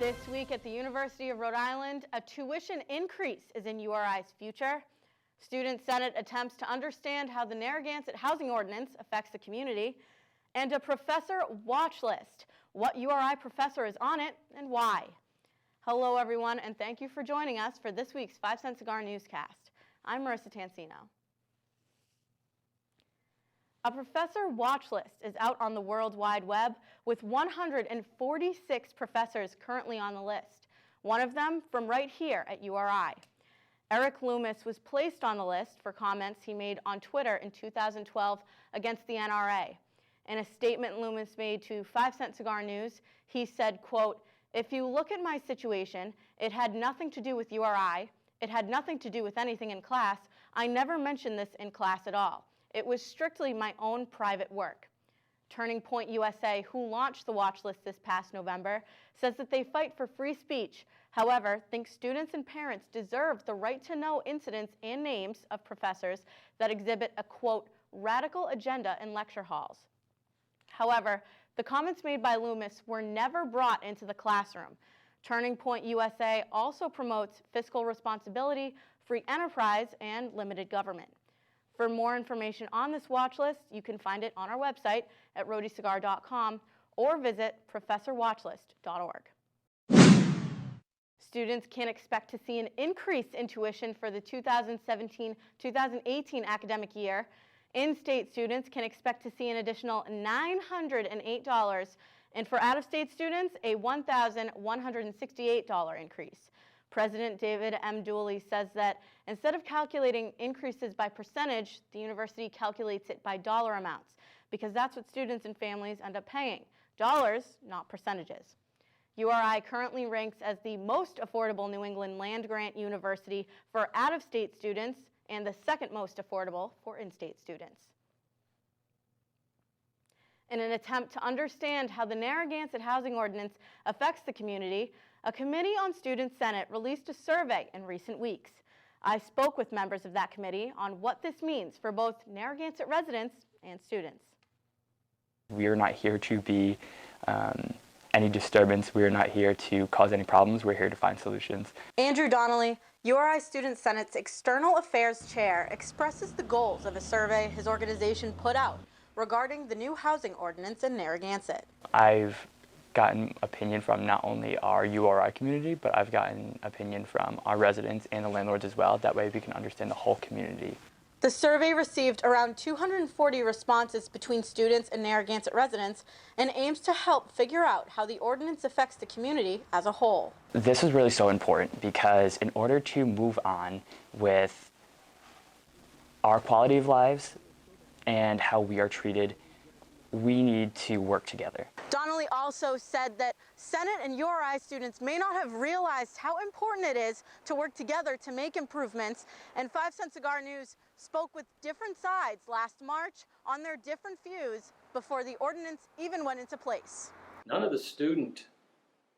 This week at the University of Rhode Island, a tuition increase is in URI's future. Student Senate attempts to understand how the Narragansett Housing Ordinance affects the community, and a professor watch list, what URI professor is on it and why. Hello everyone, and thank you for joining us for this week's 5 Cent Cigar Newscast. I'm Marissa Tansino. A professor watch list is out on the World Wide Web with 146 professors currently on the list, one of them from right here at URI. Eric Loomis was placed on the list for comments he made on Twitter in 2012 against the NRA. In a statement Loomis made to 5 Cent Cigar News, he said, quote, "If you look at my situation, it had nothing to do with URI. It had nothing to do with anything in class. I never mentioned this in class at all. It was strictly my own private work." Turning Point USA, who launched the watch list this past November, says that they fight for free speech, however, thinks students and parents deserve the right to know incidents and names of professors that exhibit a, quote, radical agenda in lecture halls. However, the comments made by Loomis were never brought into the classroom. Turning Point USA also promotes fiscal responsibility, free enterprise, and limited government. For more information on this watch list, you can find it on our website at roadiecigar.com or visit professorwatchlist.org. Students can expect to see an increase in tuition for the 2017-2018 academic year. In-state students can expect to see an additional $908, and for out-of-state students, a $1,168 increase. President David M. Dooley says that instead of calculating increases by percentage, the university calculates it by dollar amounts, because that's what students and families end up paying. Dollars, not percentages. URI currently ranks as the most affordable New England land-grant university for out-of-state students and the second most affordable for in-state students. In an attempt to understand how the Narragansett Housing Ordinance affects the community, a committee on Student Senate released a survey in recent weeks. I spoke with members of that committee on what this means for both Narragansett residents and students. We are not here to be any disturbance. We are not here to cause any problems. We're here to find solutions. Andrew Donnelly, URI Student Senate's External Affairs Chair, expresses the goals of a survey his organization put out regarding the new housing ordinance in Narragansett. I've gotten opinion from not only our URI community, but I've gotten opinion from our residents and the landlords as well. That way we can understand the whole community. The survey received around 240 responses between students and Narragansett residents and aims to help figure out how the ordinance affects the community as a whole. This is really so important because in order to move on with our quality of lives and how we are treated, we need to work together. Donnelly also said that Senate and URI students may not have realized how important it is to work together to make improvements, and 5 Cent Cigar News spoke with different sides last March on their different views before the ordinance even went into place. None of the student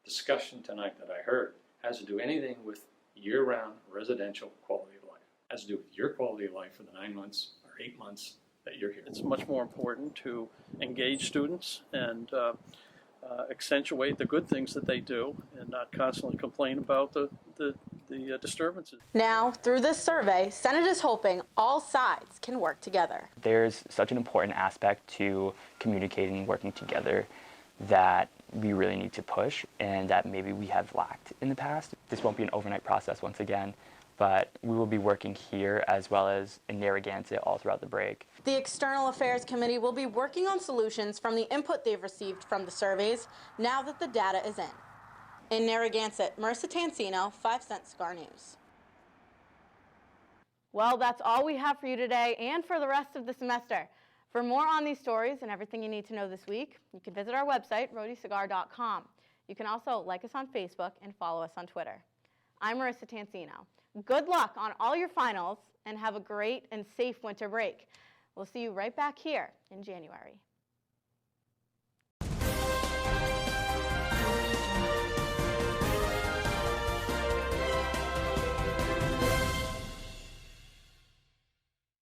discussion tonight that I heard has to do anything with year-round residential quality of life. It has to do with your quality of life for the 9 months or 8 months that you're here. It's much more important to engage students and accentuate the good things that they do and not constantly complain about the disturbances. Now, through this survey, Senate is hoping all sides can work together. There's such an important aspect to communicating and working together that we really need to push and that maybe we have lacked in the past. This won't be an overnight process once again, but we will be working here as well as in Narragansett all throughout the break. The External Affairs Committee will be working on solutions from the input they've received from the surveys now that the data is in. In Narragansett, Marissa Tansino, 5 Cent Cigar News. Well, that's all we have for you today and for the rest of the semester. For more on these stories and everything you need to know this week, you can visit our website, roadiecigar.com. You can also like us on Facebook and follow us on Twitter. I'm Marissa Tansino. Good luck on all your finals and have a great and safe winter break. We'll see you right back here in January.